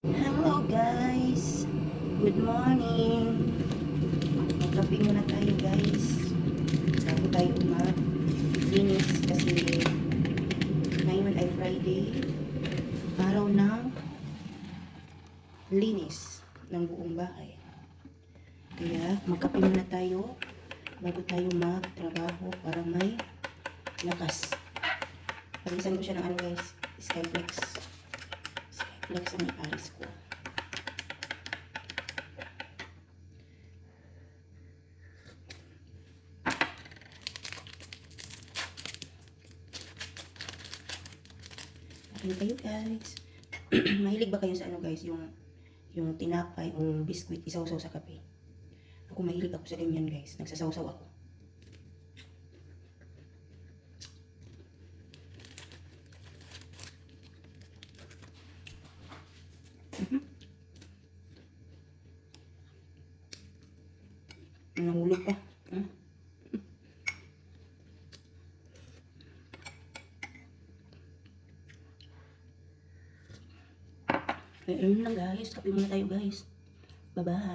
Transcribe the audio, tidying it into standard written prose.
Hello guys! Good morning! Magkape muna tayo guys. Bago tayo mag-linis kasi ngayon ay Friday. Araw ng linis ng buong bahay. Kaya magkape muna tayo bago tayo magtrabaho para may lakas. Palisan ko siya ng ano guys, Skyflex. Skyflex ang iparis ko. Ano kayo guys? Mahilig ba kayo sa ano guys, yung tinapay o biskwit isawsaw sa kape? Ako mahilig ako sa ganyan guys, nagsasawsaw ako. Nahulog pa. Ayun lang guys, kape muna tayo guys. Bye-bye.